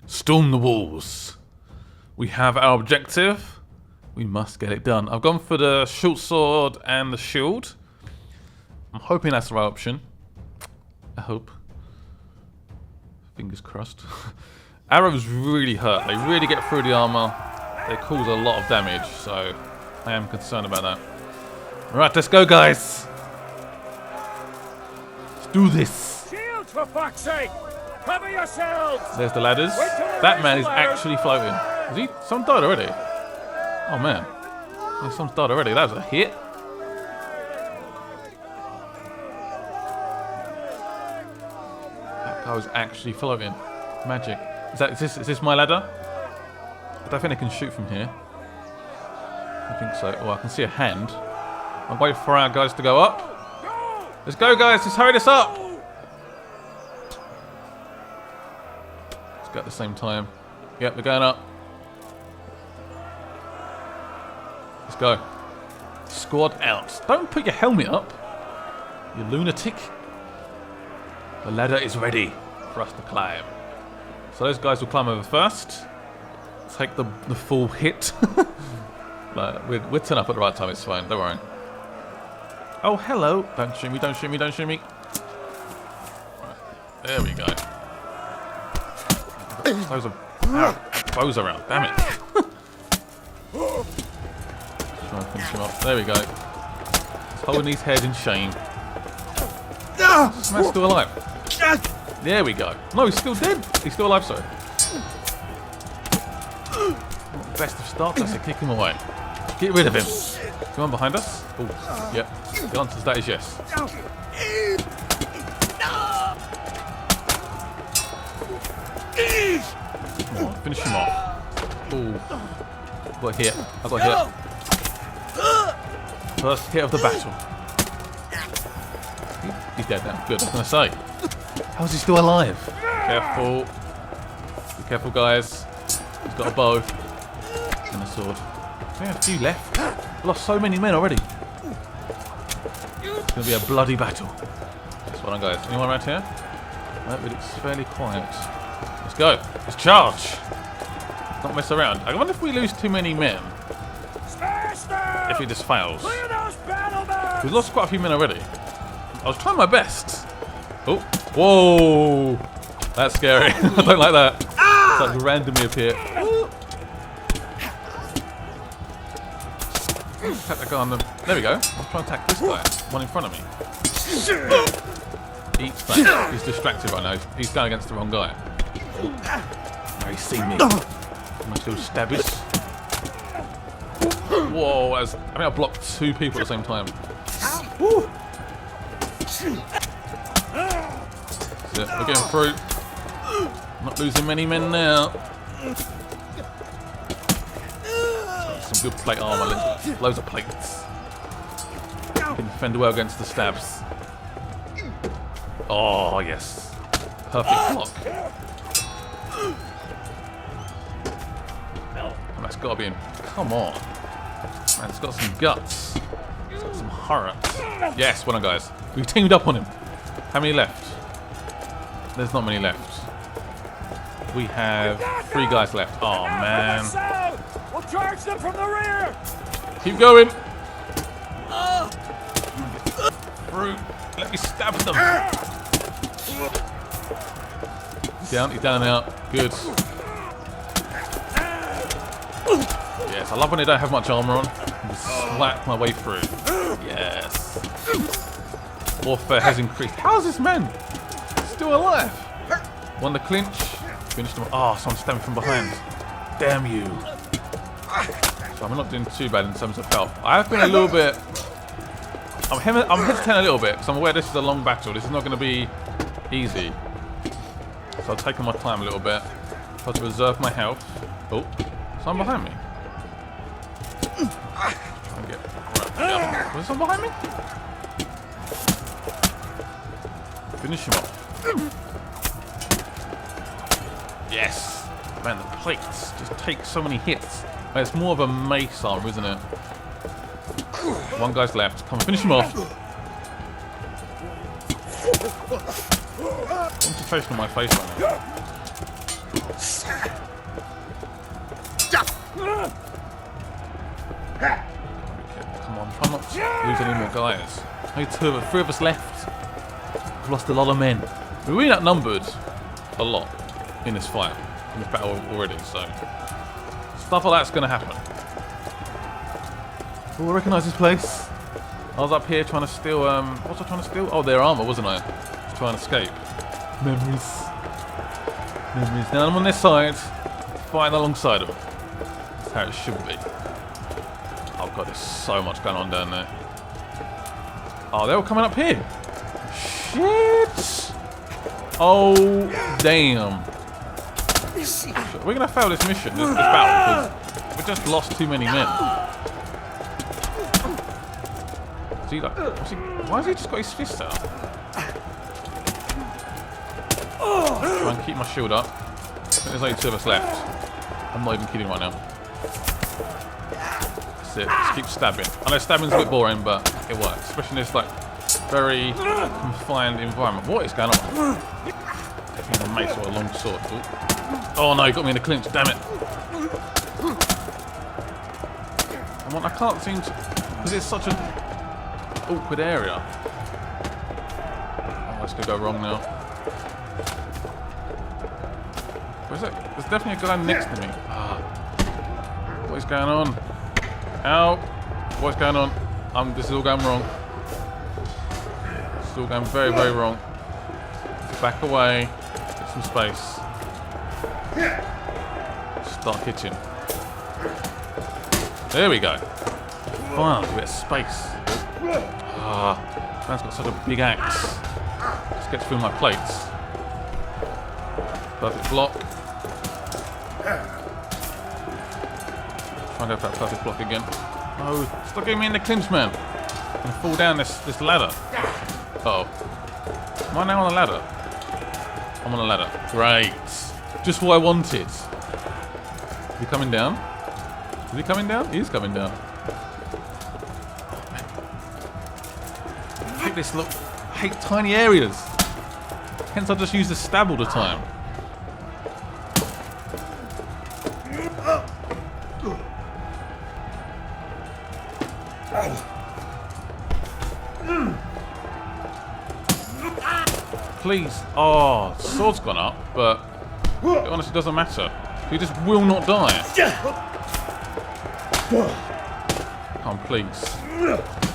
Storm the walls. We have our objective. We must get it done. I've gone for the short sword and the shield. I'm hoping that's the right option. I hope. Fingers crossed. Arrows really hurt. They really get through the armor. They cause a lot of damage, so I am concerned about that. Alright, let's go, guys. Let's do this. Shields, for fuck's sake! Cover yourselves! There's the ladders. That man is actually floating. Is he? Someone died already. Oh man. Someone's died already. That was a hit. That guy was actually floating. Magic. Is this my ladder? I don't think I can shoot from here. I think so. Oh, I can see a hand. I'll wait for our guys to go up. Let's go, guys. Let's hurry this up. Let's go at the same time. Yep, we're going up. Let's go. Squad out. Don't put your helmet up, you lunatic. The ladder is ready for us to climb. So those guys will climb over first. Take the full hit. Like, we'll turn up at the right time, it's fine, don't worry. Oh, hello. Don't shoot me, don't shoot me, don't shoot me. Right, there we go. Those are bows around, damn it. Try and finish him off. There we go. He's holding his head in shame. This man's still alive. There we go. No, he's still dead. He's still alive, sorry. Best of starts, I said kick him away. Get rid of him. Come on behind us. Oh, yep. The answer to that is yes. Come on, finish him off. Oh, I got hit. I got hit. First hit of the battle. He's dead now. Good, I was going to say. How is he still alive? Careful. Be careful, guys. He's got a bow and a sword. We have a few left. We've lost so many men already. It's going to be a bloody battle. That's what I'm going. Anyone around here? No, but it's fairly quiet. Let's go. Let's charge. Don't mess around. I wonder if we lose too many men. If he just fails. We've lost quite a few men already. I was trying my best. Oh, whoa. That's scary. I don't like that. It's like randomly appear. Attack that guy on the... There we go. I'll try and attack this guy. One in front of me. Eat that. He's distracted right now. He's going against the wrong guy. Now he's seen me. Nice little stabbies. Whoa, I think I blocked two people at the same time. Woo. That's it. We're getting through. Not losing many men now. Some good plate armor, loads of plates. You can defend well against the stabs. Oh yes, perfect block. And that's got to be in. Come on, man! It's got some guts. It's got some heart. Yes, well done, guys. We teamed up on him. How many left? There's not many left. We have 3 guys left. Oh man. We'll charge them from the rear. Keep going. Through. Let me stab them. He's down now. Good. Yes, I love when they don't have much armor on. I can just slap my way through. Yes. Warfare has increased. How is this man still alive? Won the clinch. Finished him. Oh, someone's stabbing from behind. Damn you. So I'm not doing too bad in terms of health. I have been a little bit... I'm hesitating a little bit because I'm aware this is a long battle. This is not going to be easy. So I've taken my time a little bit. Try to reserve my health. Oh, someone behind me. Try and get... Right. Was there someone behind me? Finish him off. Yes! Man, the plates just take so many hits. It's more of a mace arm, isn't it? One guy's left. Come on, finish him off. Concentration on my face right now. lose any more guys. Only 3 of us left. We've lost a lot of men. We're really outnumbered a lot in this fight, in this battle already, so stuff like that's going to happen. Oh, I recognise this place. I was up here trying to steal, what was I trying to steal? Oh, their armour, wasn't I? Just trying to escape. Memories. Memories. Now I'm on this side, fighting alongside them. That's how it should be. Oh god, there's so much going on down there. Oh, they're all coming up here. Shit! Oh, damn. We're going to fail this mission, this battle, because we just lost too many men. See, like, why has he just got his fist out? Try and keep my shield up. I think there's only 2 of us left. I'm not even kidding right now. That's it. Just keep stabbing. I know stabbing's a bit boring, but it works. Especially in this like very confined environment. What is going on? Definitely a mace or a long sword. Ooh. Oh no, he got me in the clinch. Damn it! I can't seem to, because it's such an awkward area. Oh, this could go wrong now. Where's it? There's definitely a guy next to me. Ah. What is going on? Ow! What's going on? This is all going wrong. This is all going very, very wrong. Back away. Get some space. Start hitching. There we go. Finally, a bit of space. Ah, man's got such a big axe. Just gets through my plates. Perfect block. Try and go for that perfect block again. Oh, stop getting me in the clinch, man. I'm gonna fall down this ladder. Uh-oh. Am I now on a ladder? I'm on a ladder. Great. Just what I wanted. Is he coming down? Is he coming down? He is coming down. I hate this look. I hate tiny areas. Hence I just use the stab all the time. Please. Oh, sword's gone up, but it honestly doesn't matter. He just will not die. Come on, please.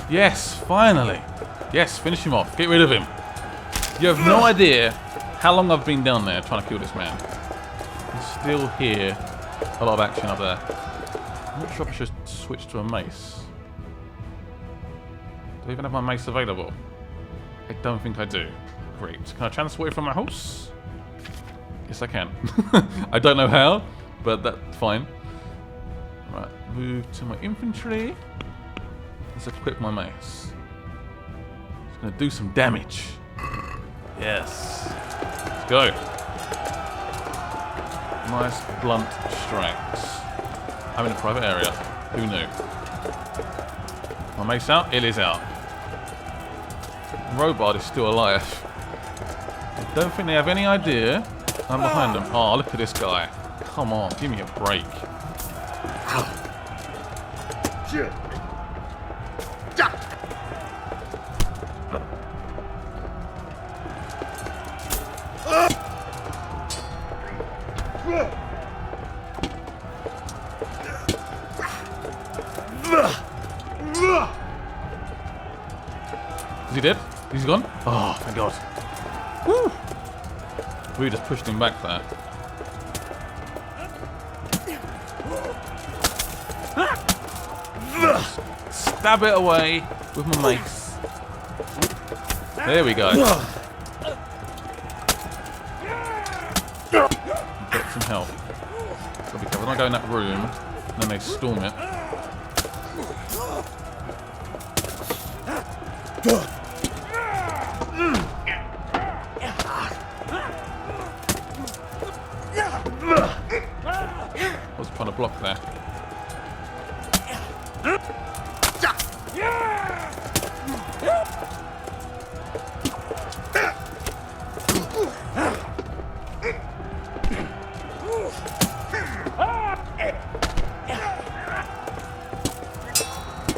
Yes, finally. Yes, finish him off. Get rid of him. You have no idea how long I've been down there trying to kill this man. I still hear a lot of action up there. I'm not sure if I should switch to a mace. Do I even have my mace available? I don't think I do. Great. Can I transport it from my house? Yes, I can. I don't know how, but that's fine. Right, move to my infantry. Let's equip my mace. It's going to do some damage. Yes. Let's go. Nice blunt strikes. I'm in a private area. Who knew? My mace out? It is out. Robot is still alive. I don't think they have any idea I'm behind them. Oh, look at this guy. Come on, give me a break. Is he dead? Is he gone? Oh, thank God. Woo! We just pushed him back there. Stab it away with my mace. There we go. Get some help. Gotta be careful. Don't go in that room and then they storm it. I was trying to block there.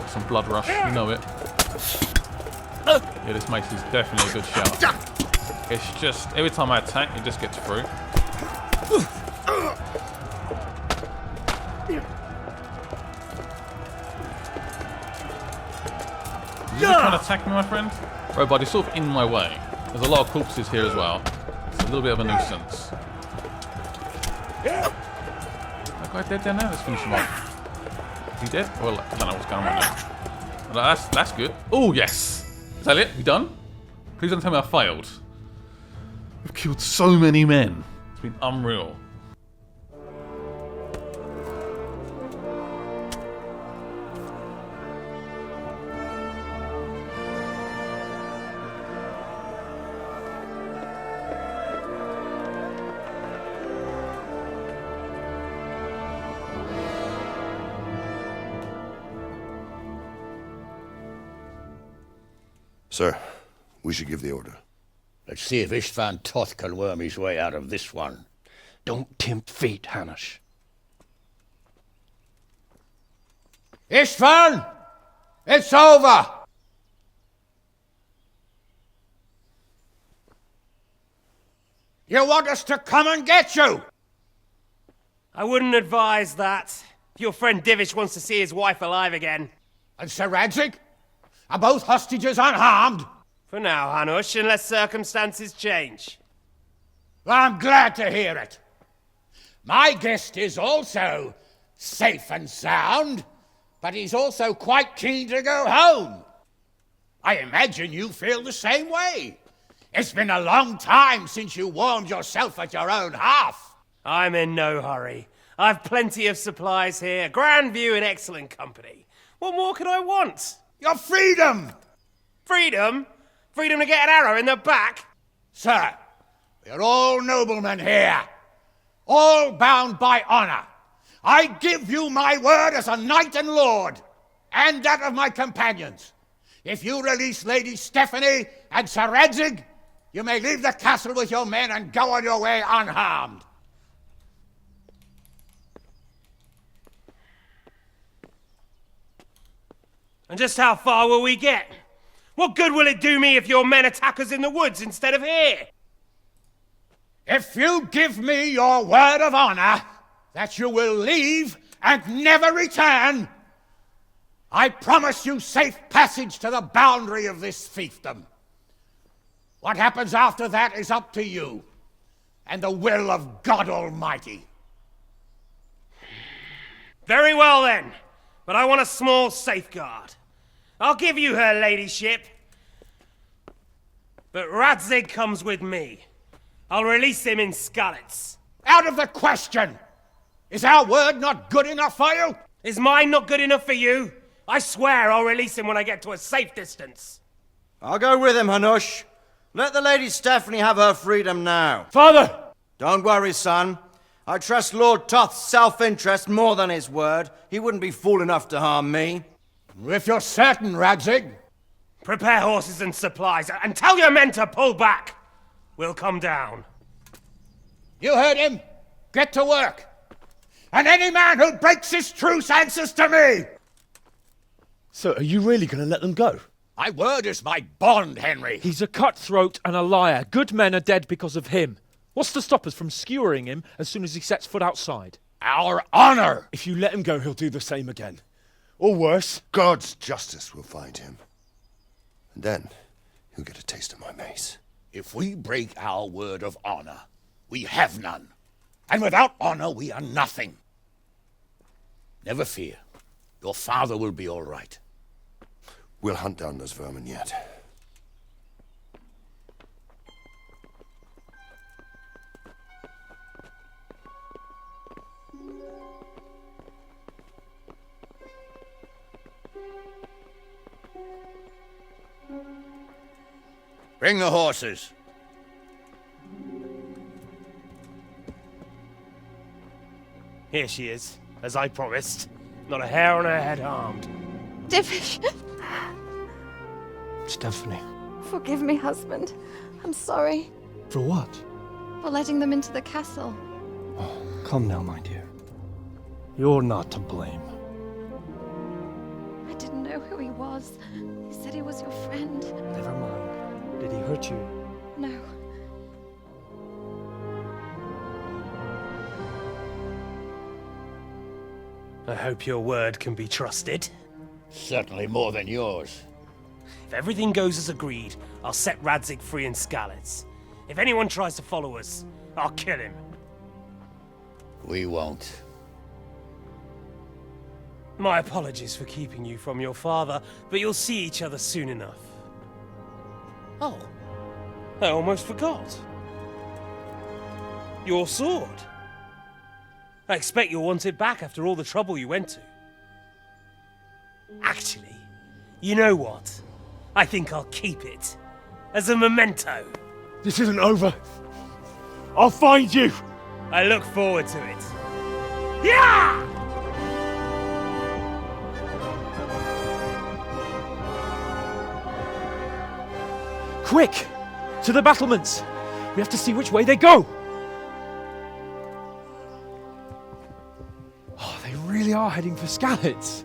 Some blood rush, you know it. Yeah, this mace is definitely a good shout. It's just, every time I attack, it just gets through. Is he trying to attack me, my friend? Robot, he's sort of in my way. There's a lot of corpses here as well. It's a little bit of a nuisance. That guy dead down there? Let's finish him off. Is he dead? Well, I don't know what's going on there. Well, that's good. Oh, yes! Is that it? We done? Please don't tell me I failed. We've killed so many men. It's been unreal. Sir, we should give the order. Let's see if Istvan Toth can worm his way out of this one. Don't tempt fate, Hanush. Istvan! It's over! You want us to come and get you? I wouldn't advise that. If your friend Divish wants to see his wife alive again. And Sir Radzig? Are both hostages unharmed? For now, Hanush, unless circumstances change. I'm glad to hear it. My guest is also safe and sound, but he's also quite keen to go home. I imagine you feel the same way. It's been a long time since you warmed yourself at your own hearth. I'm in no hurry. I've plenty of supplies here, grand view and excellent company. What more could I want? Your freedom! Freedom? Freedom to get an arrow in the back? Sir, we're all noblemen here, all bound by honor. I give you my word as a knight and lord, and that of my companions. If you release Lady Stephanie and Sir Radzig, you may leave the castle with your men and go on your way unharmed. And just how far will we get? What good will it do me if your men attack us in the woods instead of here? If you give me your word of honor that you will leave and never return, I promise you safe passage to the boundary of this fiefdom. What happens after that is up to you and the will of God Almighty. Very well then, but I want a small safeguard. I'll give you her ladyship, but Radzig comes with me. I'll release him in Skalitz. Out of the question! Is our word not good enough for you? Is mine not good enough for you? I swear I'll release him when I get to a safe distance. I'll go with him, Hanush. Let the Lady Stephanie have her freedom now. Father! Don't worry, son. I trust Lord Toth's self-interest more than his word. He wouldn't be fool enough to harm me. If you're certain, Radzig. Prepare horses and supplies, and tell your men to pull back. We'll come down. You heard him. Get to work. And any man who breaks this truce answers to me. So are you really going to let them go? My word is my bond, Henry. He's a cutthroat and a liar. Good men are dead because of him. What's to stop us from skewering him as soon as he sets foot outside? Our honor. If you let him go, he'll do the same again. Or worse. God's justice will find him. And then he'll get a taste of my mace. If we break our word of honor, we have none. And without honor, we are nothing. Never fear. Your father will be all right. We'll hunt down those vermin yet. Bring the horses. Here she is, as I promised. Not a hair on her head harmed. Divish! Stephanie. Forgive me, husband. I'm sorry For what? for letting them into the castle. Oh, come now, my dear. You're not to blame. I did didn't know who he was. He said he was your friend. Never mind. Did he hurt you? No. I hope your word can be trusted. Certainly more than yours. If everything goes as agreed, I'll set Radzig free in Skalitz. If anyone tries to follow us, I'll kill him. We won't. My apologies for keeping you from your father, but you'll see each other soon enough. Oh, I almost forgot. Your sword. I expect you'll want it back after all the trouble you went to. Actually, you know what? I think I'll keep it. As a memento. This isn't over. I'll find you! I look forward to it. Yeah! Quick! To the battlements! We have to see which way they go! Oh, they really are heading for Skalitz.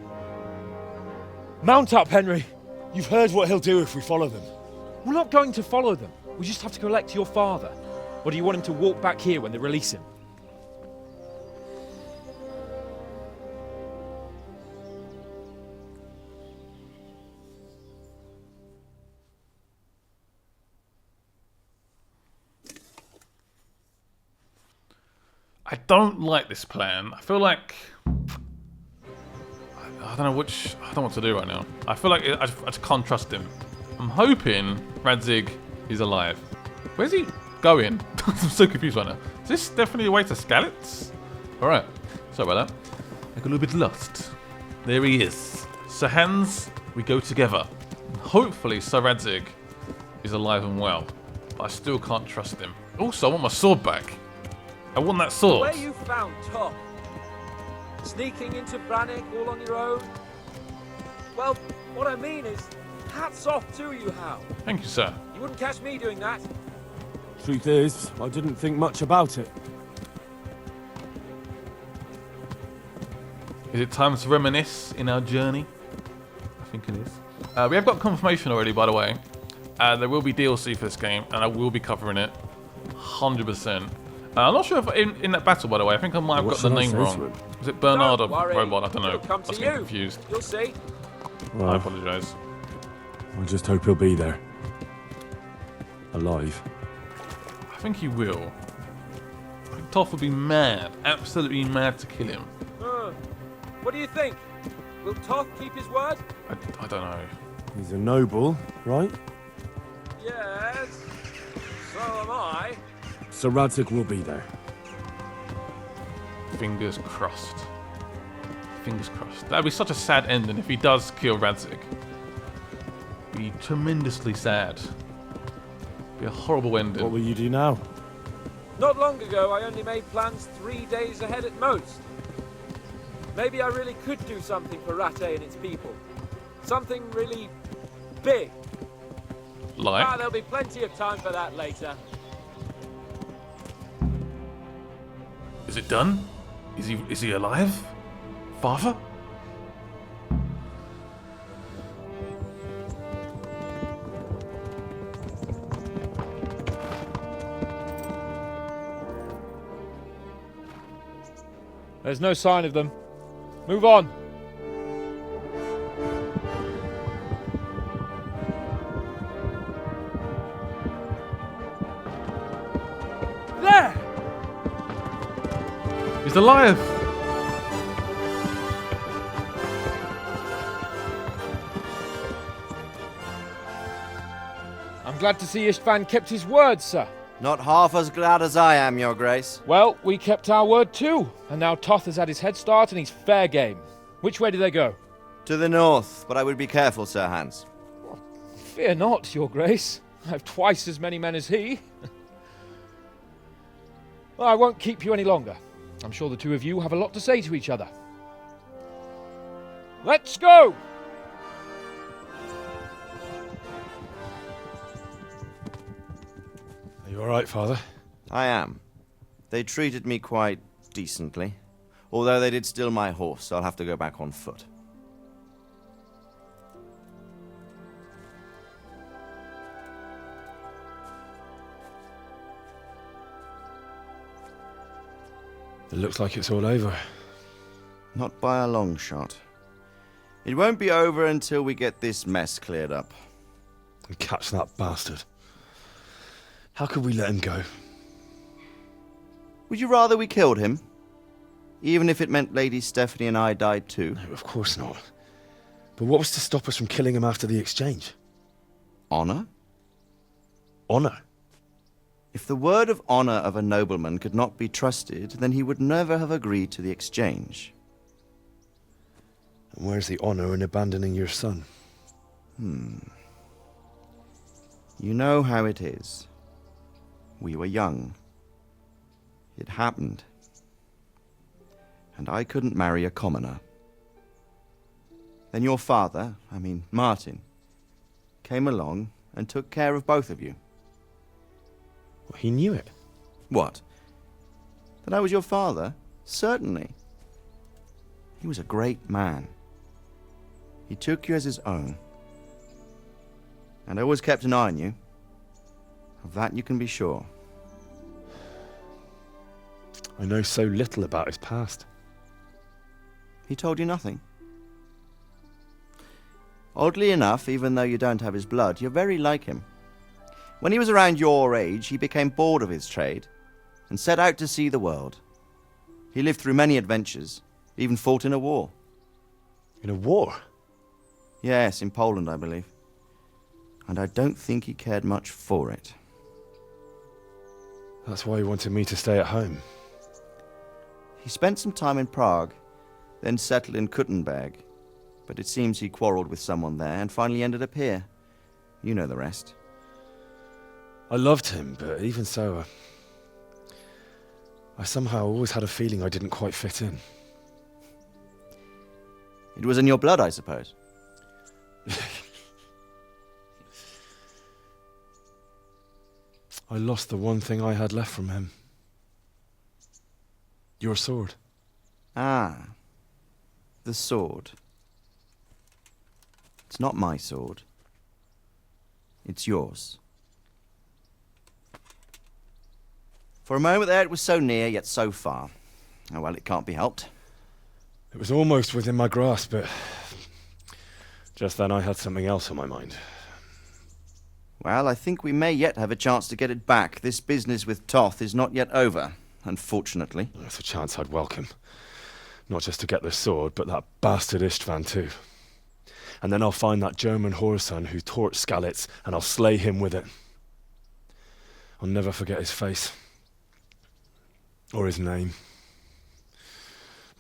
Mount up, Henry. You've heard what he'll do if we follow them. We're not going to follow them. We just have to collect your father. Or do you want him to walk back here when they release him? I don't like this plan. I feel like I don't know which. I don't know what to do right now. I feel like I just can't trust him. I'm hoping Radzig is alive. Where's he going? I'm so confused right now. Is this definitely a way to Skalitz? All right. Sorry about that. I got a little bit lost. There he is. Sir Hans, we go together. Hopefully Sir Radzig is alive and well. But I still can't trust him. Also, I want my sword back. I want that sword. Where you found Tom? Sneaking into Brannick all on your own? Well, what I mean is, hats off to you, Hal. Thank you, sir. You wouldn't catch me doing that. Truth is, I didn't think much about it. Is it time to reminisce in our journey? I think it is. We have got confirmation already, by the way. There will be DLC for this game, and I will be covering it 100%. I'm not sure if in that battle, by the way, I think I might have got the name wrong. Was it Bernard or Robot? I don't know. It'll come I was to getting you. confused. You'll see. Well, I apologise. I just hope he'll be there. Alive. I think he will. I think Toph will be mad, absolutely mad to kill him. What do you think? Will Toth keep his word? I don't know. He's a noble, right? Yes. So am I. So Radzig will be there. Fingers crossed. Fingers crossed. That'd be such a sad ending if he does kill Radzig. Be tremendously sad. Be a horrible ending. What will you do now? Not long ago, I only made plans 3 days ahead at most. Maybe I really could do something for Rattay and its people. Something really big. Like? There'll be plenty of time for that later. Is it done? Is he alive? Father? There's no sign of them. Move on. There! He's alive! I'm glad to see Istvan kept his word, sir. Not half as glad as I am, Your Grace. Well, we kept our word too. And now Toth has had his head start and he's fair game. Which way do they go? To the north, but I would be careful, Sir Hans. Fear not, Your Grace. I have twice as many men as he. Well, I won't keep you any longer. I'm sure the two of you have a lot to say to each other. Let's go! Are you alright, Father? I am. They treated me quite decently. Although they did steal my horse, so I'll have to go back on foot. It looks like it's all over. Not by a long shot. It won't be over until we get this mess cleared up. And catch that bastard. How could we let him go? Would you rather we killed him? Even if it meant Lady Stephanie and I died too? No, of course not. But what was to stop us from killing him after the exchange? Honor? Honor? If the word of honor of a nobleman could not be trusted, then he would never have agreed to the exchange. And where's the honor in abandoning your son? You know how it is. We were young. It happened. And I couldn't marry a commoner. Then your father, Martin, came along and took care of both of you. Well, he knew it. What? That I was your father? Certainly. He was a great man. He took you as his own. And always kept an eye on you. Of that you can be sure. I know so little about his past. He told you nothing? Oddly enough, even though you don't have his blood, you're very like him. When he was around your age, he became bored of his trade and set out to see the world. He lived through many adventures, even fought in a war. In a war? Yes, in Poland, I believe. And I don't think he cared much for it. That's why he wanted me to stay at home. He spent some time in Prague, then settled in Kuttenberg. But it seems he quarreled with someone there and finally ended up here. You know the rest. I loved him, but even so, I somehow always had a feeling I didn't quite fit in. It was in your blood, I suppose. I lost the one thing I had left from him. Your sword. Ah, the sword. It's not my sword. It's yours. For a moment there it was so near, yet so far. Oh well, it can't be helped. It was almost within my grasp, but just then I had something else on my mind. Well, I think we may yet have a chance to get it back. This business with Toth is not yet over, unfortunately. That's a chance I'd welcome. Not just to get the sword, but that bastard Istvan too. And then I'll find that German whoreson who torched Skalitz, and I'll slay him with it. I'll never forget his face. Or his name.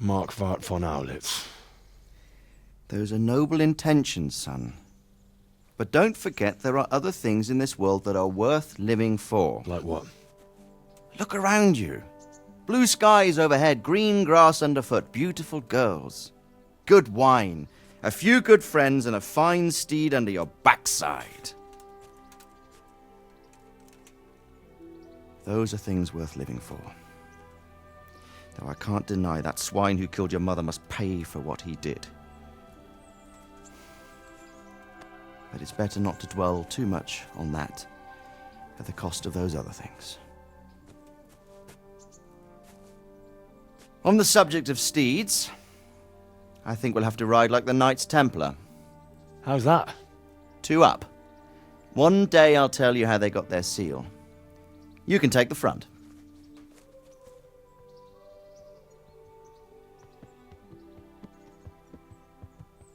Marquardt von Aulitz. Those are noble intentions, son. But don't forget there are other things in this world that are worth living for. Like what? Look around you. Blue skies overhead, green grass underfoot, beautiful girls. Good wine, a few good friends, and a fine steed under your backside. Those are things worth living for. Though I can't deny that swine who killed your mother must pay for what he did. But it's better not to dwell too much on that at the cost of those other things. On the subject of steeds, I think we'll have to ride like the Knights Templar. How's that? 2 up. One day I'll tell you how they got their seal. You can take the front.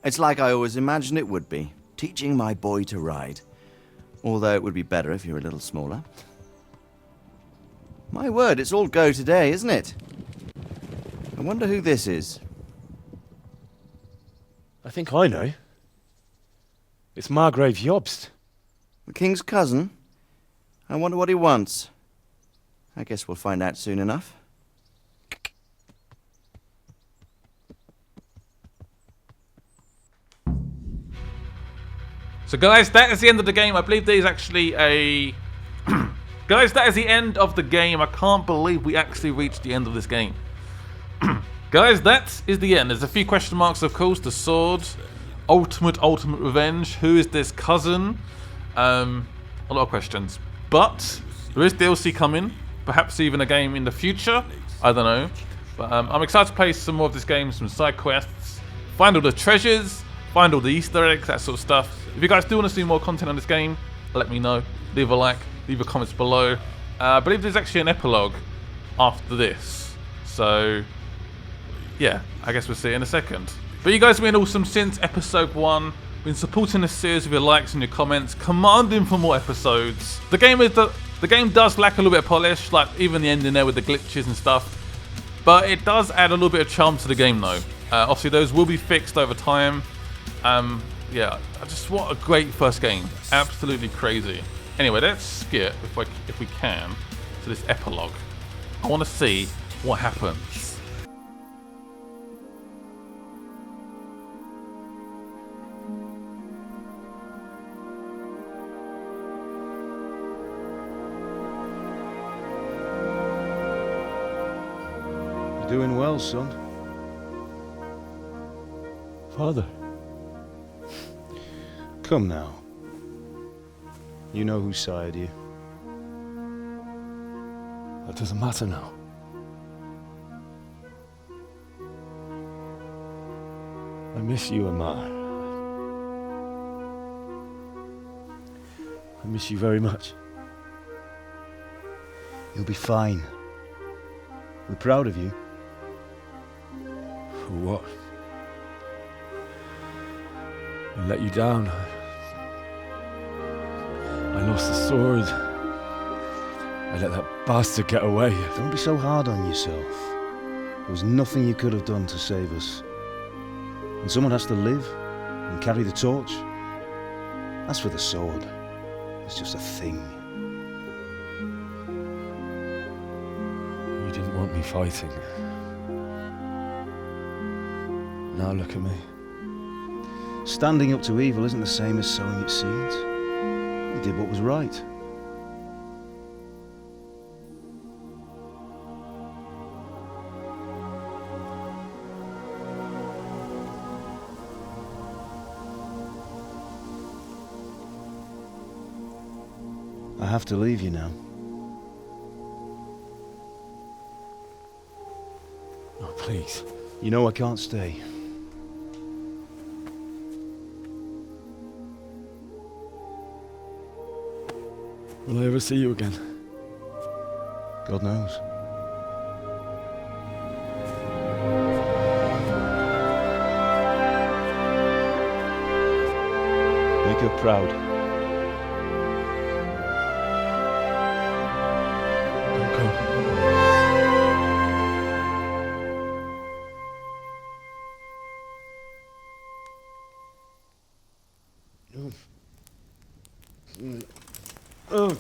It's like I always imagined it would be, teaching my boy to ride. Although it would be better if you were a little smaller. My word, it's all go today, isn't it? I wonder who this is. I think I know. It's Margrave Jobst. The king's cousin? I wonder what he wants. I guess we'll find out soon enough. So guys, that is the end of the game. I believe there is actually a... Guys, that is the end of the game. I can't believe we actually reached the end of this game. Guys, that is the end. There's a few question marks, of course. The sword, ultimate revenge. Who is this cousin? A lot of questions. But there is DLC coming. Perhaps even a game in the future. I don't know. But I'm excited to play some more of this game, some side quests, find all the treasures, find all the Easter eggs, that sort of stuff. If you guys do want to see more content on this game, let me know. Leave a like, leave a comments below. I believe there's actually an epilogue after this. So, yeah, I guess we'll see it in a second. But you guys have been awesome since episode 1. Been supporting this series with your likes and your comments, commanding for more episodes. The game does lack a little bit of polish, like even the ending there with the glitches and stuff. But it does add a little bit of charm to the game though. Obviously those will be fixed over time. Yeah, just what a great first game. Absolutely crazy. Anyway, let's skip, if we can, to this epilogue. I want to see what happens. You're doing well, son. Father. Come now. You know who sired you. That doesn't matter now. I miss you, Amar. I miss you very much. You'll be fine. We're proud of you. For what? I let you down. I lost the sword. I let that bastard get away. Don't be so hard on yourself. There was nothing you could have done to save us. And someone has to live and carry the torch. As for the sword, it's just a thing. You didn't want me fighting. Now look at me. Standing up to evil isn't the same as sowing its seeds. You did what was right. I have to leave you now. Oh, please. You know I can't stay. Will I ever see you again? God knows. Make her proud. Don't go. Oh,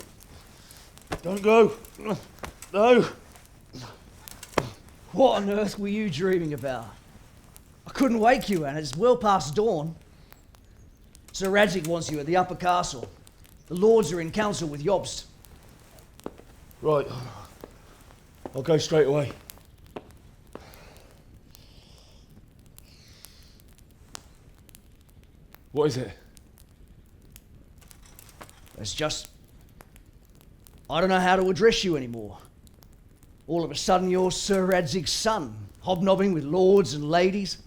don't go. No. What on earth were you dreaming about? I couldn't wake you, and it's well past dawn. Sir Radzig wants you at the upper castle. The lords are in council with Jobst. Right. I'll go straight away. What is it? It's just... I don't know how to address you anymore. All of a sudden you're Sir Radzig's son, hobnobbing with lords and ladies.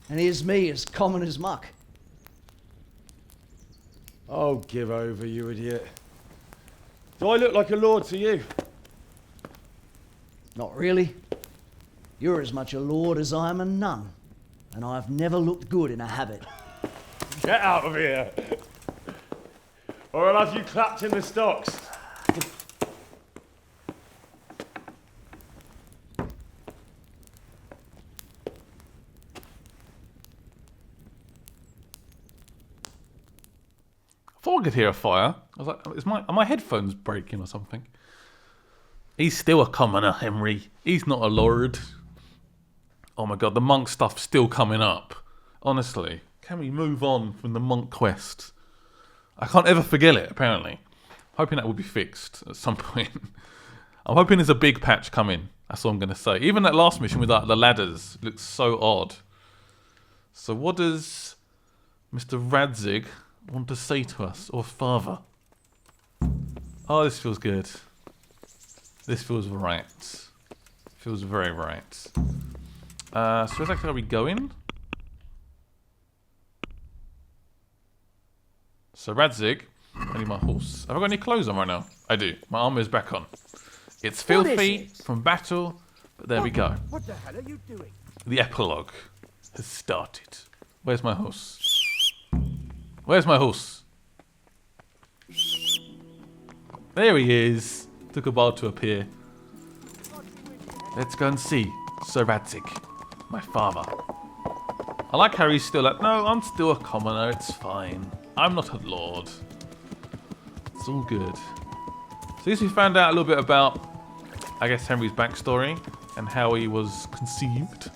And here's me, as common as muck. Oh, give over, you idiot. Do I look like a lord to you? Not really. You're as much a lord as I am a nun. And I've never looked good in a habit. Get out of here! Or I'll have you clapped in the stocks. I thought I could hear a fire. I was like, are my headphones breaking or something? He's still a commoner, Henry. He's not a lord. Oh my god, the monk stuff's still coming up. Honestly, can we move on from the monk quest? I can't ever forget it, apparently. Hoping that will be fixed at some point. I'm hoping there's a big patch coming. That's all I'm going to say. Even that last mission with the ladders looks so odd. So what does Mr. Radzig want to say to us? Or father? Oh, this feels good. This feels right. Feels very right. So where's actually are we going? So Radzig, I need my horse. Have I got any clothes on right now? I do. My armor is back on. It's filthy from battle, but there we go. What the hell are you doing? The epilogue has started. Where's my horse? Where's my horse? There he is. Took a while to appear. Let's go and see Sir Radzig, my father. I like how he's still like, no, I'm still a commoner, it's fine. I'm not a lord. It's all good. So at least we found out a little bit about, I guess, Henry's backstory and how he was conceived.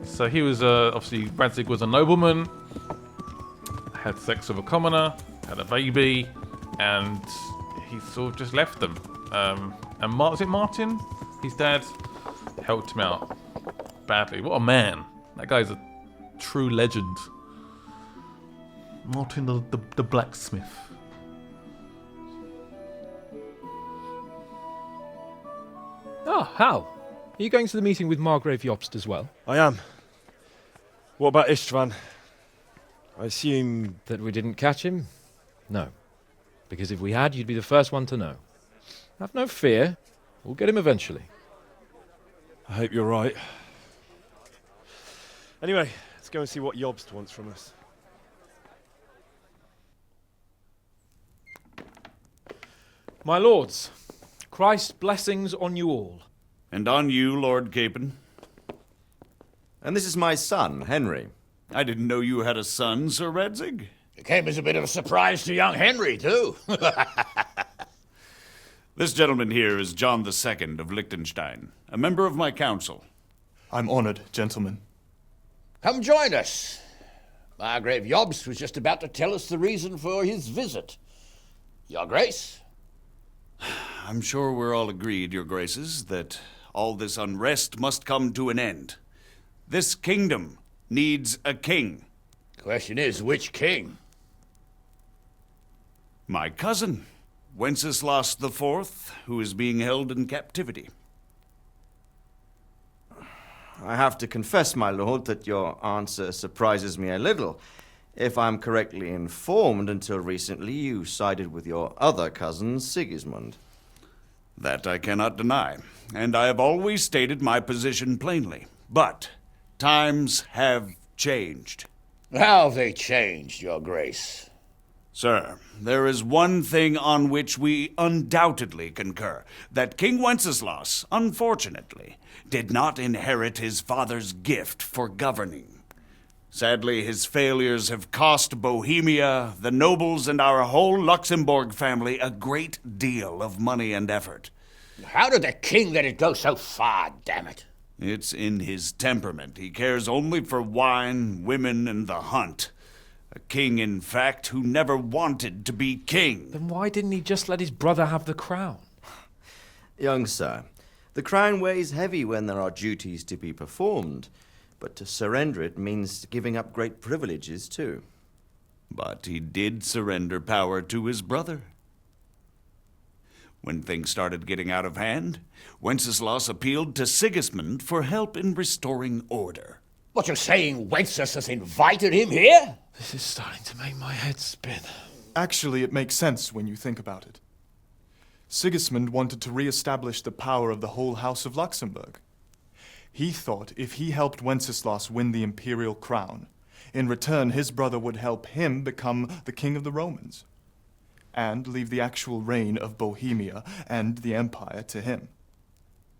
So he was, obviously, Radzig was a nobleman, had sex with a commoner, had a baby, and he sort of just left them. And was it Martin? His dad helped him out badly. What a man. That guy's a true legend. Martin the blacksmith. Ah, Hal. Are you going to the meeting with Margrave Jobst as well? I am. What about Istvan? I assume... That we didn't catch him? No. Because if we had, you'd be the first one to know. Have no fear. We'll get him eventually. I hope you're right. Anyway, let's go and see what Jobst wants from us. My lords, Christ's blessings on you all. And on you, Lord Capon. And this is my son, Henry. I didn't know you had a son, Sir Radzig. It came as a bit of a surprise to young Henry, too. This gentleman here is John II of Liechtenstein, a member of my council. I'm honored, gentlemen. Come join us. Margrave Jobst was just about to tell us the reason for his visit. Your Grace? I'm sure we're all agreed, Your Graces, that all this unrest must come to an end. This kingdom needs a king. Question is, which king? My cousin, Wenceslas IV, who is being held in captivity. I have to confess, my lord, that your answer surprises me a little. If I'm correctly informed, until recently you sided with your other cousin, Sigismund. That I cannot deny, and I have always stated my position plainly. But times have changed. How have they changed, Your Grace? Sir, there is one thing on which we undoubtedly concur, that King Wenceslas, unfortunately, did not inherit his father's gift for governing. Sadly, his failures have cost Bohemia, the nobles, and our whole Luxembourg family a great deal of money and effort. How did the king let it go so far, damn it? It's in his temperament. He cares only for wine, women, and the hunt. A king, in fact, who never wanted to be king. Then why didn't he just let his brother have the crown? Young sir, the crown weighs heavy when there are duties to be performed, but to surrender it means giving up great privileges too. But he did surrender power to his brother. When things started getting out of hand, Wenceslas appealed to Sigismund for help in restoring order. What, you're saying Wenceslas invited him here? This is starting to make my head spin. Actually, it makes sense when you think about it. Sigismund wanted to re-establish the power of the whole House of Luxembourg. He thought if he helped Wenceslas win the imperial crown, in return his brother would help him become the king of the Romans, and leave the actual reign of Bohemia and the empire to him.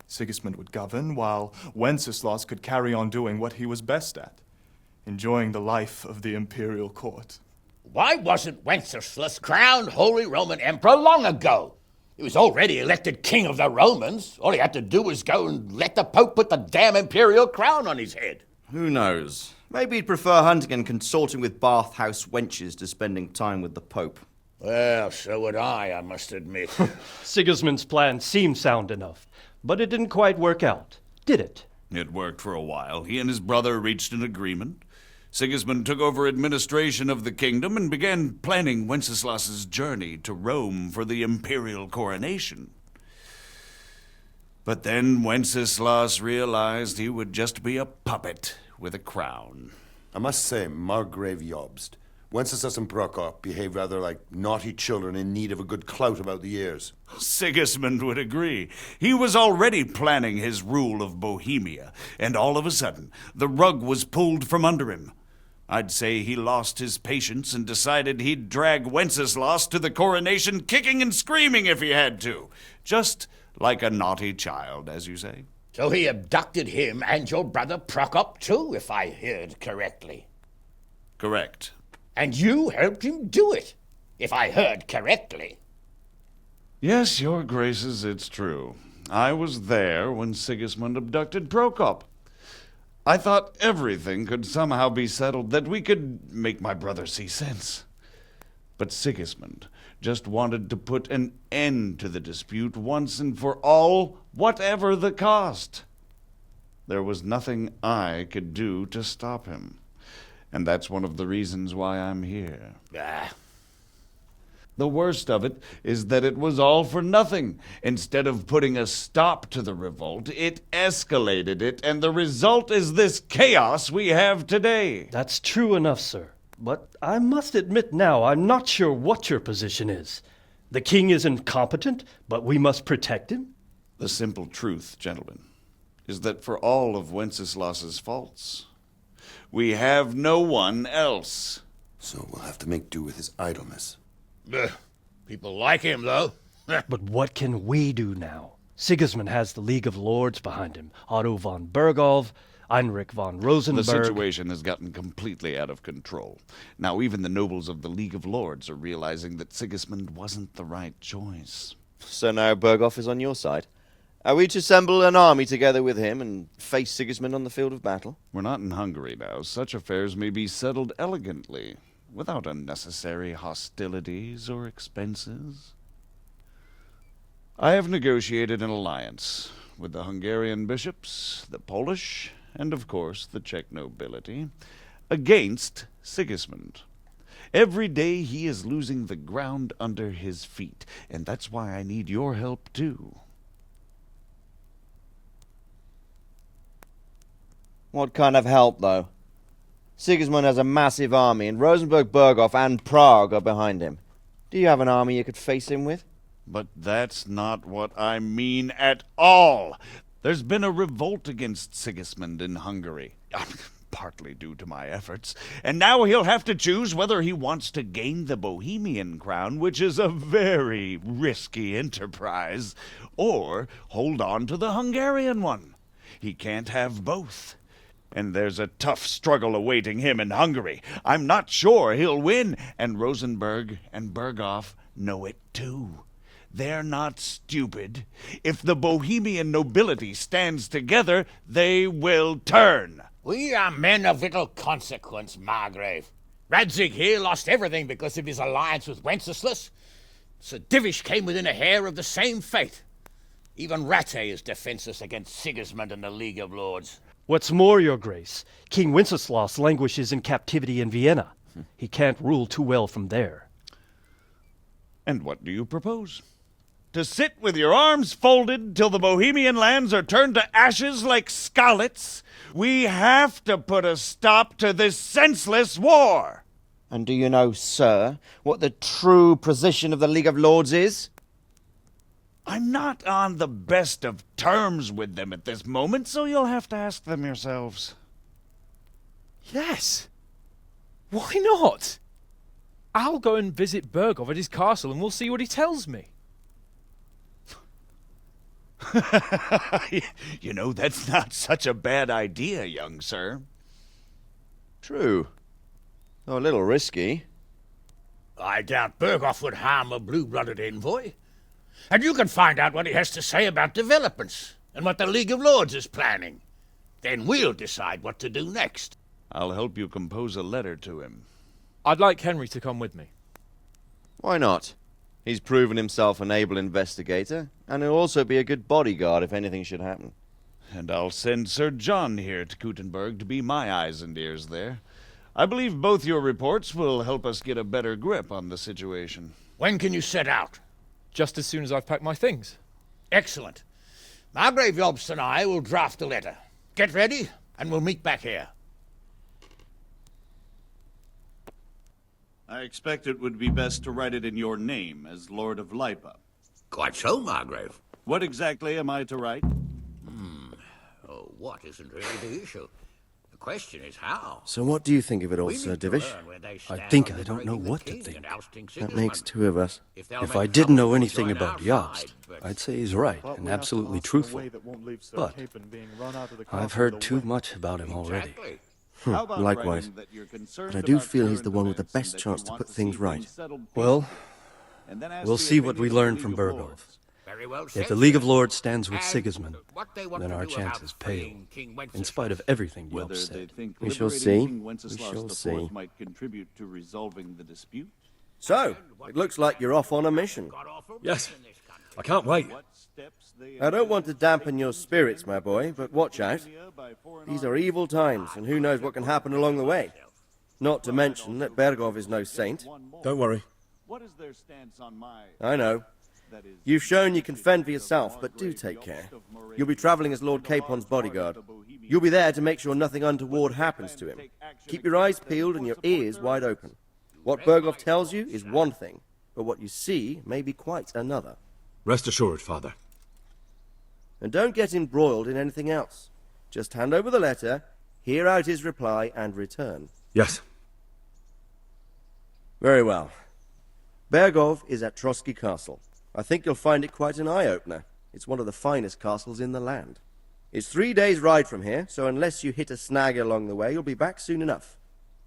Sigismund would govern, while Wenceslas could carry on doing what he was best at, enjoying the life of the imperial court. Why wasn't Wenceslas crowned Holy Roman Emperor long ago? He was already elected king of the Romans. All he had to do was go and let the Pope put the damn imperial crown on his head. Who knows? Maybe he'd prefer hunting and consorting with bathhouse wenches to spending time with the Pope. Well, so would I must admit. Sigismund's plan seemed sound enough, but it didn't quite work out, did it? It worked for a while. He and his brother reached an agreement. Sigismund took over administration of the kingdom and began planning Wenceslas's journey to Rome for the imperial coronation. But then Wenceslas realized he would just be a puppet with a crown. I must say, Margrave Jobst, Wenceslas and Prokop behave rather like naughty children in need of a good clout about the ears. Sigismund would agree. He was already planning his rule of Bohemia, and all of a sudden, the rug was pulled from under him. I'd say he lost his patience and decided he'd drag Wenceslas to the coronation kicking and screaming if he had to. Just like a naughty child, as you say. So he abducted him and your brother Prokop too, if I heard correctly. Correct. And you helped him do it, if I heard correctly. Yes, your graces, it's true. I was there when Sigismund abducted Prokop. I thought everything could somehow be settled, that we could make my brother see sense. But Sigismund just wanted to put an end to the dispute once and for all, whatever the cost. There was nothing I could do to stop him. And that's one of the reasons why I'm here. The worst of it is that it was all for nothing. Instead of putting a stop to the revolt, it escalated it, and the result is this chaos we have today. That's true enough, sir. But I must admit now, I'm not sure what your position is. The king is incompetent, but we must protect him? The simple truth, gentlemen, is that for all of Wenceslas's faults, we have no one else. So we'll have to make do with his idleness. People like him, though. But what can we do now? Sigismund has the League of Lords behind him. Otto von Bergolf, Heinrich von Rosenberg. The situation has gotten completely out of control. Now even the nobles of the League of Lords are realizing that Sigismund wasn't the right choice. So now Bergolf is on your side. Are we to assemble an army together with him and face Sigismund on the field of battle? We're not in Hungary now. Such affairs may be settled elegantly, without unnecessary hostilities or expenses. I have negotiated an alliance with the Hungarian bishops, the Polish, and of course the Czech nobility, against Sigismund. Every day he is losing the ground under his feet, and that's why I need your help too. What kind of help, though? Sigismund has a massive army, and Rosenberg, Berghoff, and Prague are behind him. Do you have an army you could face him with? But that's not what I mean at all. There's been a revolt against Sigismund in Hungary, partly due to my efforts, and now he'll have to choose whether he wants to gain the Bohemian crown, which is a very risky enterprise, or hold on to the Hungarian one. He can't have both. And there's a tough struggle awaiting him in Hungary. I'm not sure he'll win, and Rosenberg and Berghoff know it too. They're not stupid. If the Bohemian nobility stands together, they will turn. We are men of little consequence, Margrave. Radzig here lost everything because of his alliance with Wenceslas. Sir Divish came within a hair of the same fate. Even Rattay is defenseless against Sigismund and the League of Lords. What's more, your grace, King Wenceslas languishes in captivity in Vienna. He can't rule too well from there. And what do you propose? To sit with your arms folded till the Bohemian lands are turned to ashes like Skalitz? We have to put a stop to this senseless war. And do you know, sir, what the true position of the League of Lords is? I'm not on the best of terms with them at this moment, so you'll have to ask them yourselves. Yes. Why not? I'll go and visit Berghoff at his castle and we'll see what he tells me. You know, that's not such a bad idea, young sir. True. Though a little risky. I doubt Berghoff would harm a blue-blooded envoy. And you can find out what he has to say about developments and what the League of Lords is planning. Then we'll decide what to do next. I'll help you compose a letter to him. I'd like Henry to come with me. Why not? He's proven himself an able investigator, and he'll also be a good bodyguard if anything should happen. And I'll send Sir John here to Kuttenberg to be my eyes and ears there. I believe both your reports will help us get a better grip on the situation. When can you set out? Just as soon as I've packed my things. Excellent. Margrave Jobst and I will draft a letter. Get ready, and we'll meet back here. I expect it would be best to write it in your name as Lord of Lipa. Quite so, Margrave. What exactly am I to write? Oh, what isn't really the issue. The question is how. So what do you think of it all, Sir Divish? I think I don't know what to think. That makes two of us. If I didn't know anything about Jobst, I'd say he's right and absolutely truthful. But I've heard too much about him already. Likewise. But I do feel he's the one with the best chance to put things right. Well, we'll see what we learn from Bergov. If the League of Lords stands with Sigismund, then our chances pale, in spite of everything Jobst said. We shall see. We shall see. Might contribute to resolving the dispute. So, it looks like you're off on a mission. Yes, I can't wait. I don't want to dampen your spirits, my boy, but watch out. These are evil times, and who knows what can happen along the way. Not to mention that Bergov is no saint. Don't worry. What is their stance on my... I know. You've shown you can fend for yourself, but do take care. You'll be travelling as Lord Capon's bodyguard. You'll be there to make sure nothing untoward happens to him. Keep your eyes peeled and your ears wide open. What Bergov tells you is one thing, but what you see may be quite another. Rest assured, Father. And don't get embroiled in anything else. Just hand over the letter, hear out his reply, and return. Yes. Very well. Bergov is at Trotsky Castle. I think you'll find it quite an eye-opener. It's one of the finest castles in the land. It's 3 days' ride from here, so unless you hit a snag along the way, you'll be back soon enough.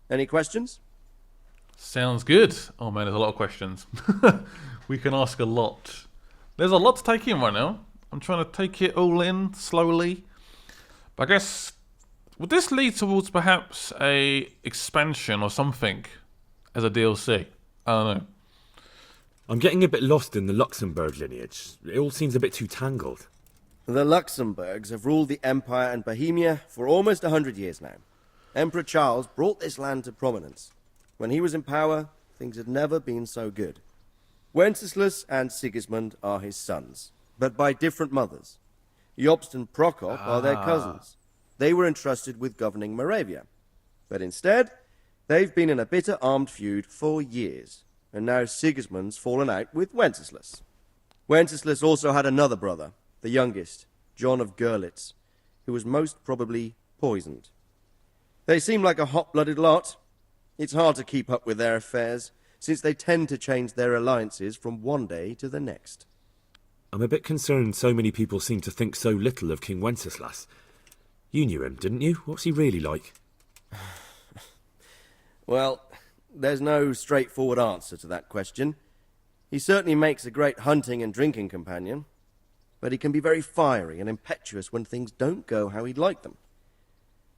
Any questions? Sounds good. Oh man, there's a lot of questions. We can ask a lot. There's a lot to take in right now. I'm trying to take it all in slowly. But I guess, would this lead towards perhaps a expansion or something as a DLC? I don't know. I'm getting a bit lost in the Luxembourg lineage. It all seems a bit too tangled. The Luxembourgs have ruled the Empire and Bohemia for almost 100 years now. Emperor Charles brought this land to prominence. When he was in power, things had never been so good. Wenceslas and Sigismund are his sons, but by different mothers. Jobst and Prokop are their cousins. They were entrusted with governing Moravia. But instead, they've been in a bitter armed feud for years. And now Sigismund's fallen out with Wenceslas. Wenceslas also had another brother, the youngest, John of Görlitz, who was most probably poisoned. They seem like a hot-blooded lot. It's hard to keep up with their affairs, since they tend to change their alliances from one day to the next. I'm a bit concerned so many people seem to think so little of King Wenceslas. You knew him, didn't you? What's he really like? Well, there's no straightforward answer to that question. He certainly makes a great hunting and drinking companion, but he can be very fiery and impetuous when things don't go how he'd like them.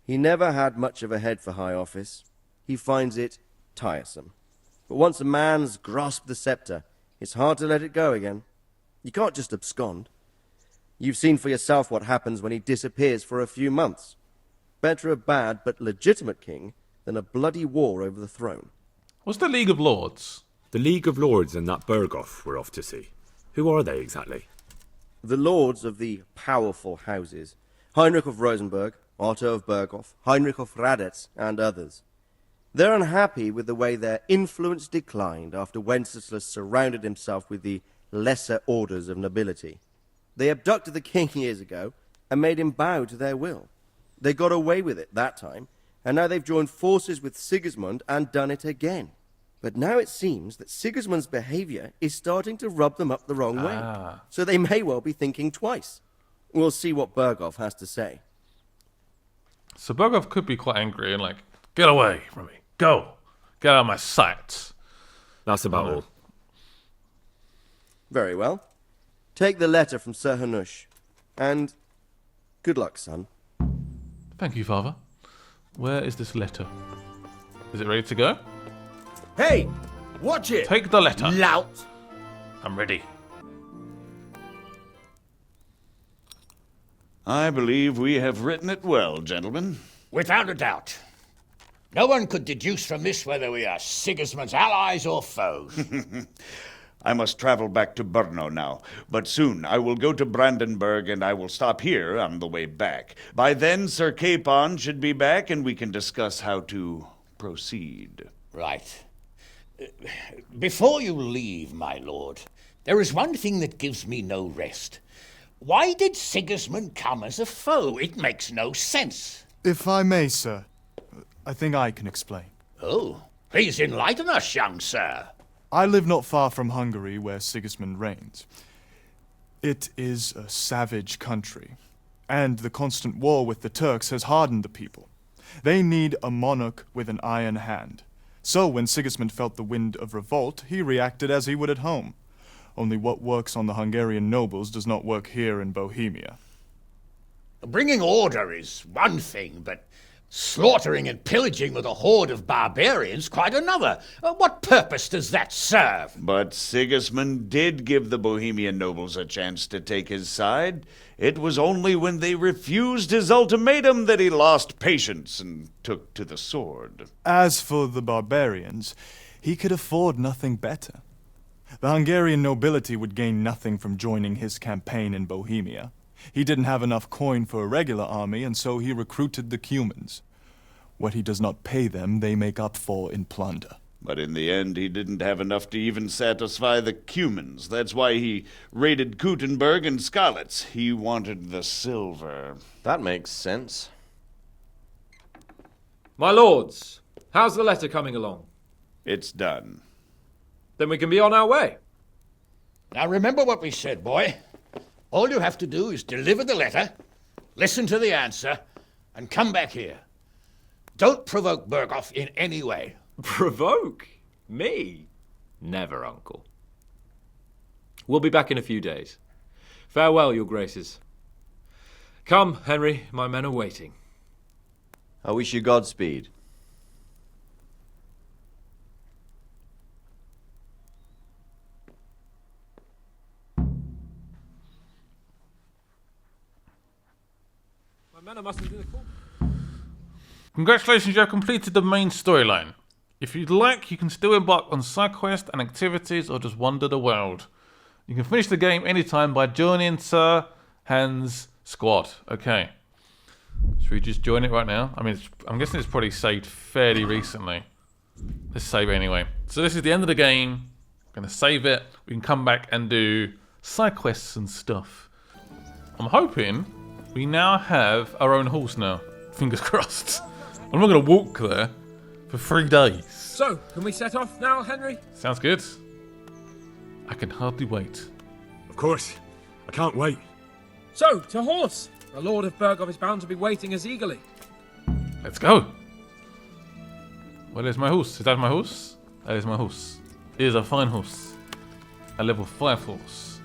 He never had much of a head for high office. He finds it tiresome. But once a man's grasped the scepter, it's hard to let it go again. You can't just abscond. You've seen for yourself what happens when he disappears for a few months. Better a bad but legitimate king than a bloody war over the throne. What's the League of Lords? The League of Lords and that Bergov we're off to see. Who are they exactly? The lords of the powerful houses. Heinrich of Rosenberg, Otto of Berghof, Heinrich of Radetz, and others. They're unhappy with the way their influence declined after Wenceslas surrounded himself with the lesser orders of nobility. They abducted the king years ago and made him bow to their will. They got away with it that time, and now they've joined forces with Sigismund and done it again. But now it seems that Sigismund's behavior is starting to rub them up the wrong way. So they may well be thinking twice. We'll see what Bergov has to say. So Bergov could be quite angry and like, get away from me. Go. Get out of my sight. That's about all. Very well. Take the letter from Sir Hanush. And good luck, son. Thank you, Father. Where is this letter? Is it ready to go? Hey! Watch it! Take the letter. Lout! I'm ready. I believe we have written it well, gentlemen. Without a doubt. No one could deduce from this whether we are Sigismund's allies or foes. I must travel back to Brno now, but soon I will go to Brandenburg and I will stop here on the way back. By then, Sir Capon should be back and we can discuss how to proceed. Right. Before you leave, my lord, there is one thing that gives me no rest. Why did Sigismund come as a foe? It makes no sense. If I may, sir, I think I can explain. Oh, please enlighten us, young sir. I live not far from Hungary, where Sigismund reigns. It is a savage country, and the constant war with the Turks has hardened the people. They need a monarch with an iron hand. So when Sigismund felt the wind of revolt, he reacted as he would at home. Only what works on the Hungarian nobles does not work here in Bohemia. Bringing order is one thing, but slaughtering and pillaging with a horde of barbarians quite another. What purpose does that serve? But Sigismund did give the Bohemian nobles a chance to take his side. It was only when they refused his ultimatum that he lost patience and took to the sword. As for the barbarians, he could afford nothing better. The Hungarian nobility would gain nothing from joining his campaign in Bohemia. He didn't have enough coin for a regular army, and so he recruited the Cumans. What he does not pay them, they make up for in plunder. But in the end, he didn't have enough to even satisfy the Cumans. That's why he raided Kuttenberg and Skalitz. He wanted the silver. That makes sense. My lords, how's the letter coming along? It's done. Then we can be on our way. Now remember what we said, boy. All you have to do is deliver the letter, listen to the answer, and come back here. Don't provoke Berghoff in any way. Provoke? Me? Never, Uncle. We'll be back in a few days. Farewell, your graces. Come, Henry, my men are waiting. I wish you Godspeed. Congratulations, you have completed the main storyline. If you'd like, you can still embark on side quests and activities or just wander the world. You can finish the game anytime by joining Sir Hans' squad. Okay. Should we just join it right now? I mean, I'm guessing it's probably saved fairly recently. Let's save it anyway. So this is the end of the game. I'm going to save it. We can come back and do side quests and stuff. I'm hoping we now have our own horse now. Fingers crossed. I'm not going to walk there for 3 days. So, can we set off now, Henry? Sounds good. I can hardly wait. Of course. I can't wait. So, to horse. The Lord of Berghoff is bound to be waiting as eagerly. Let's go. Where is my horse? Is that my horse? That is my horse. It is a fine horse. A level 5 horse.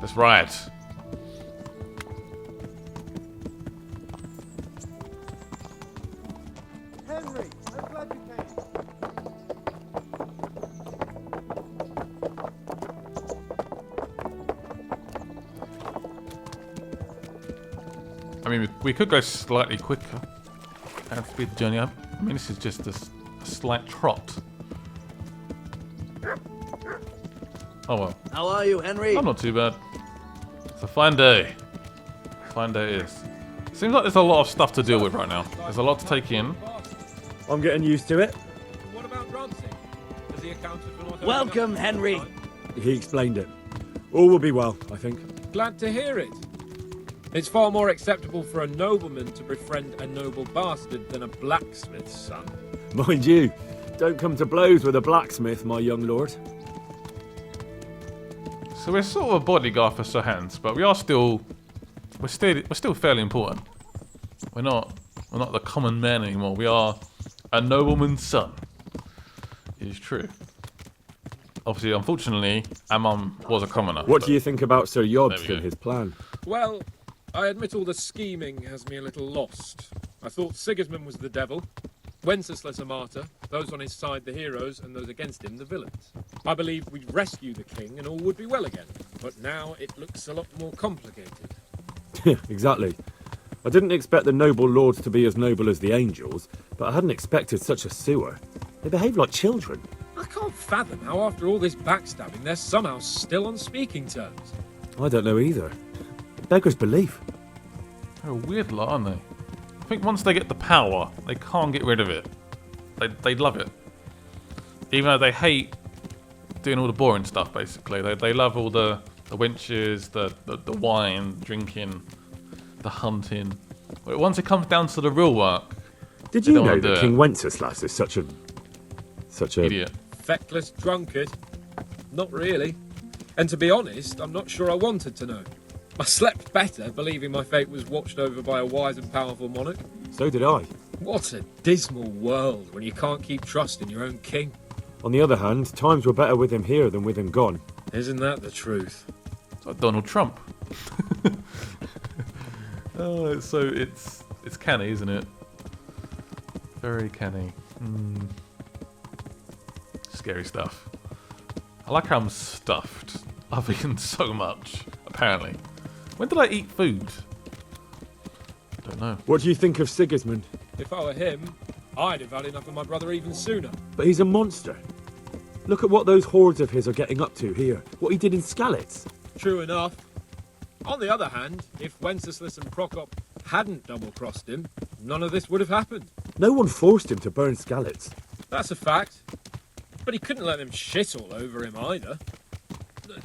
Let's ride. Henry, I'm glad you came. I mean, we could go slightly quicker and speed the journey up. I mean, this is just a slight trot. Oh well. How are you, Henry? I'm not too bad. It's a fine day. Fine day it is. Seems like there's a lot of stuff to deal with right now. There's a lot to take in. I'm getting used to it. What about Bronzy? Has he accounted for not... Welcome, Henry. He explained it. All will be well, I think. Glad to hear it. It's far more acceptable for a nobleman to befriend a noble bastard than a blacksmith's son. Mind you, don't come to blows with a blacksmith, my young lord. So we're sort of a bodyguard for Sir Hans, but we're still fairly important. We're not the common man anymore. We are a nobleman's son. It is true. Obviously, unfortunately, our mum was a commoner. What do you think about Sir Jobst go. and his plan? Well, I admit all the scheming has me a little lost. I thought Sigismund was the devil, Wenceslas a martyr, those on his side the heroes, and those against him the villains. I believed we'd rescue the king and all would be well again, but now it looks a lot more complicated. Exactly. I didn't expect the noble lords to be as noble as the angels, but I hadn't expected such a sewer. They behave like children. I can't fathom how after all this backstabbing they're somehow still on speaking terms. I don't know either. Beggars belief. They're a weird lot, aren't they? I think once they get the power, they can't get rid of it. They love it. Even though they hate doing all the boring stuff, basically. They love all the wenches, the wine, drinking, the hunting. But once it comes down to the real work, Did they you don't know wanna do that it. King Wenceslas is such a Idiot. Feckless drunkard? Not really. And to be honest, I'm not sure I wanted to know. I slept better believing my fate was watched over by a wise and powerful monarch. So did I. What a dismal world when you can't keep trust in your own king. On the other hand, times were better with him here than with him gone. Isn't that the truth? It's like Donald Trump. Oh, it's canny, isn't it? Very canny. Scary stuff. I like how I'm stuffed. I've eaten so much, apparently. When did I eat food? Don't know. What do you think of Sigismund? If I were him, I'd have had enough of my brother even sooner. But he's a monster. Look at what those hordes of his are getting up to here. What he did in Skalitz. True enough. On the other hand, if Wenceslas and Prokop hadn't double-crossed him, none of this would have happened. No one forced him to burn Skalitz. That's a fact. But he couldn't let them shit all over him either.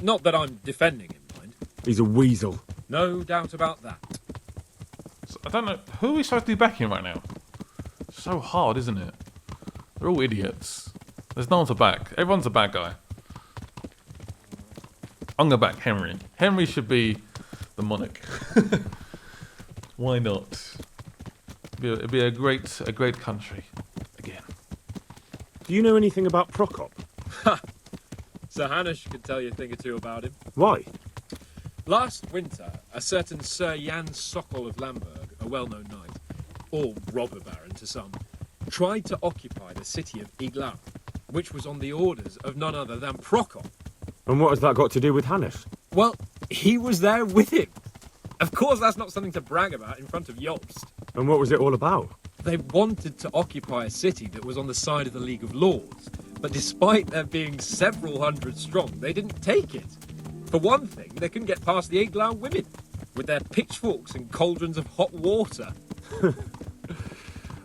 Not that I'm defending him, mind. He's a weasel. No doubt about that. So, I don't know. Who are we supposed to be backing right now? It's so hard, isn't it? They're all idiots. There's no one to back. Everyone's a bad guy. I'm gonna back Henry. Henry should be the monarch. Why not? It'd be a great country. Again. Do you know anything about Prokop? Sir Hanush could tell you a thing or two about him. Why? Last winter, a certain Sir Jan Sokol of Lamberg, a well-known knight, or robber baron to some, tried to occupy the city of Iglau, which was on the orders of none other than Prokop. And what has that got to do with Hanush? Well, he was there with him. Of course, that's not something to brag about in front of Jobst. And what was it all about? They wanted to occupy a city that was on the side of the League of Lords, but despite there being several hundred strong, they didn't take it. For one thing, they couldn't get past the Iglau women, with their pitchforks and cauldrons of hot water.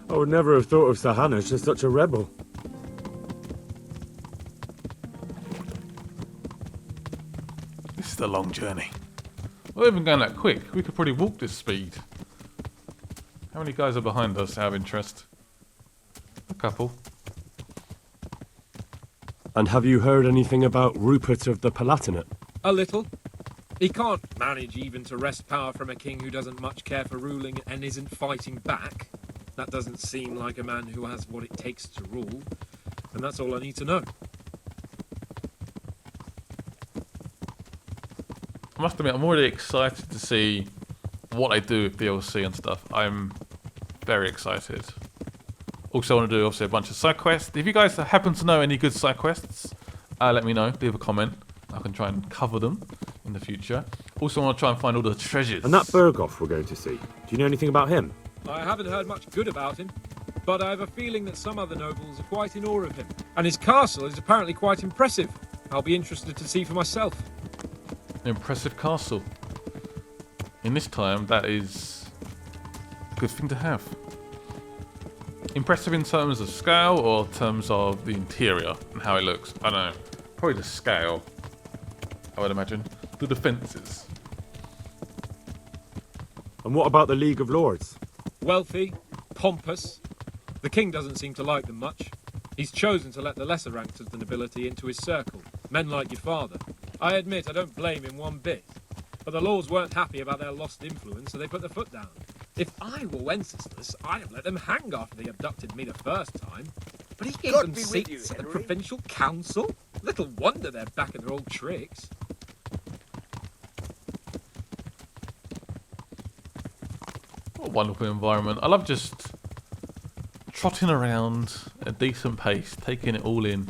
I would never have thought of Sir Hanush as such a rebel. This is a long journey. We're not even going that quick. We could probably walk this speed. How many guys are behind us out of interest? A couple. And have you heard anything about Rupert of the Palatinate? A little. He can't manage even to wrest power from a king who doesn't much care for ruling and isn't fighting back. That doesn't seem like a man who has what it takes to rule. And that's all I need to know. I must admit, I'm already excited to see what they do with DLC and stuff. I'm very excited. Also, I want to do obviously a bunch of side quests. If you guys happen to know any good side quests, let me know. Leave a comment. I can try and cover them in the future. Also, I want to try and find all the treasures. And that Berghoff we're going to see. Do you know anything about him? I haven't heard much good about him, but I have a feeling that some other nobles are quite in awe of him. And his castle is apparently quite impressive. I'll be interested to see for myself. An impressive castle. In this time, that is a good thing to have. Impressive in terms of scale or in terms of the interior and how it looks? I don't know. Probably the scale, I would imagine. The defences. And what about the League of Lords? Wealthy, pompous. The king doesn't seem to like them much. He's chosen to let the lesser ranks of the nobility into his circle, men like your father. I admit I don't blame him one bit, but the lords weren't happy about their lost influence, so they put their foot down. If I were Wenceslas, I'd have let them hang after they abducted me the first time. But he gave them seats at the provincial council? Little wonder they're back at their old tricks. What a wonderful environment. I love just trotting around at a decent pace, taking it all in.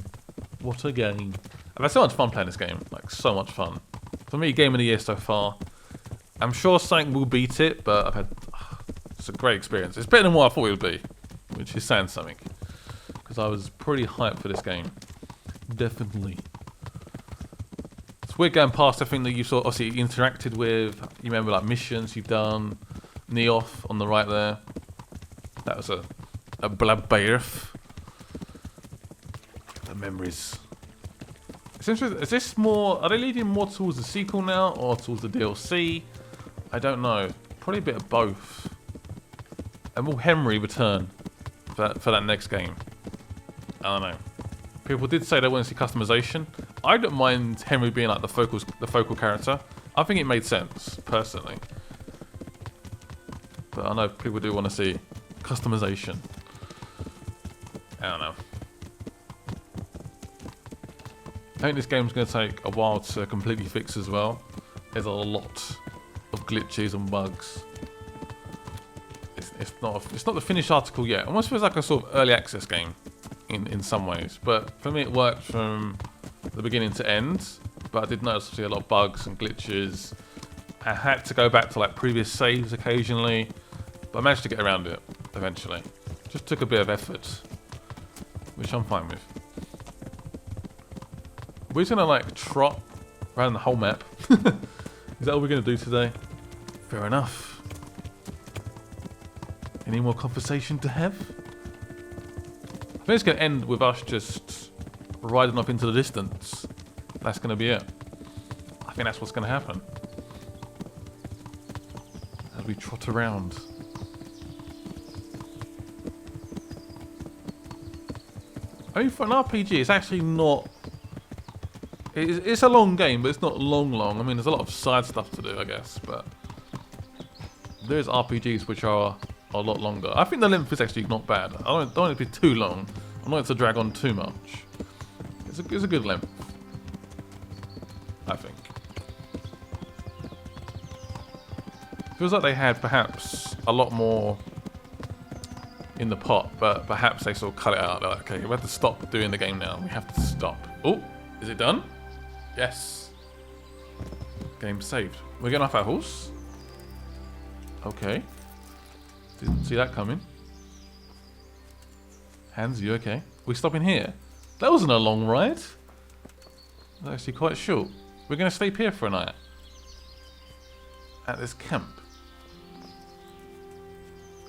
What a game. I've had so much fun playing this game. Like, so much fun. For me, game of the year so far. I'm sure something will beat it, but I've had... it's a great experience. It's better than what I thought it would be, which is saying something. Because I was pretty hyped for this game. Definitely. It's weird going past everything that you sort of obviously interacted with. You remember like missions you've done. Neoth on the right there. That was a blabberth. The memories. It's interesting. Is this more? Are they leading more towards the sequel now or towards the DLC? I don't know. Probably a bit of both. And will Henry return for that next game? I don't know. People did say they want to see customization. I don't mind Henry being like the focal character. I think it made sense personally. But I know people do want to see customization. I don't know. I think this game's going to take a while to completely fix as well. There's a lot of glitches and bugs. It's not the finished article yet. It almost feels like a sort of early access game in some ways. But for me, it worked from the beginning to end. But I did notice obviously a lot of bugs and glitches. I had to go back to like previous saves occasionally, but I managed to get around it eventually. Just took a bit of effort, which I'm fine with. We're just gonna like trot around the whole map. Is that all we're gonna do today? Fair enough. Any more conversation to have? I think it's gonna end with us just riding off into the distance. That's gonna be it. I think that's what's gonna happen. As we trot around. I mean, for an RPG, it's actually not... It's a long game, but it's not long. I mean, there's a lot of side stuff to do, I guess, but... There's RPGs which are a lot longer. I think the length is actually not bad. I don't want it to be too long. I don't want it to drag on too much. It's a good length. I think. Feels like they had perhaps a lot more in the pot, but perhaps they sort of cut it out. They're like, okay, we have to stop doing the game now. We have to stop. Oh, is it done? Yes. Game saved. We're getting off our horse. Okay. Didn't see that coming. Hans, you okay? We're stopping here. That wasn't a long ride. It was actually quite short. We're going to sleep here for a night. At this camp.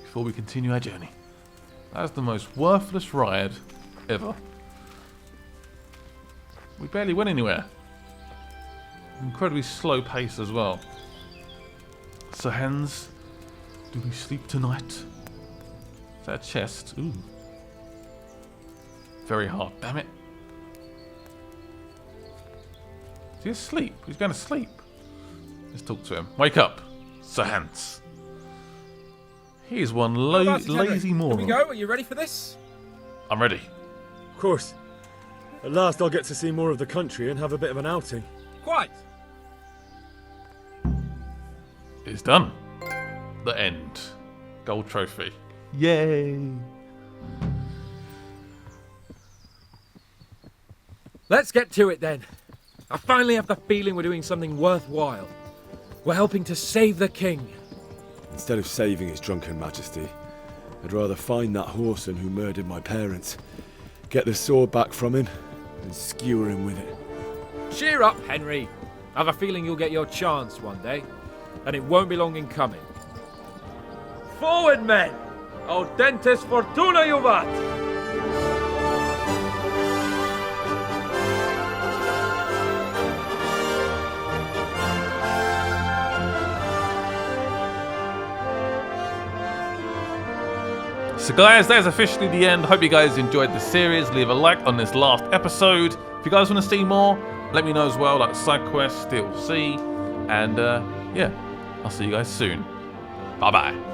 Before we continue our journey. That's the most worthless ride ever. We barely went anywhere. Incredibly slow pace as well. So Hans, do we sleep tonight? Is that a chest? Ooh. Very hard, damn it. Is he asleep? He's going to sleep. Let's talk to him. Wake up, Sir Hans. He is one lazy moron. Here we go. Are you ready for this? I'm ready. Of course. At last I'll get to see more of the country and have a bit of an outing. Quite. It's done. The end. Gold trophy. Yay. Let's get to it then. I finally have the feeling we're doing something worthwhile. We're helping to save the king. Instead of saving his drunken majesty, I'd rather find that whoreson who murdered my parents, get the sword back from him, and skewer him with it. Cheer up, Henry. I have a feeling you'll get your chance one day, and it won't be long in coming. Forward, men! Audentes fortuna juvat! So guys, that is officially the end. Hope you guys enjoyed the series. Leave a like on this last episode. If you guys want to see more, let me know as well, like side quests, DLC. And yeah, I'll see you guys soon. Bye-bye.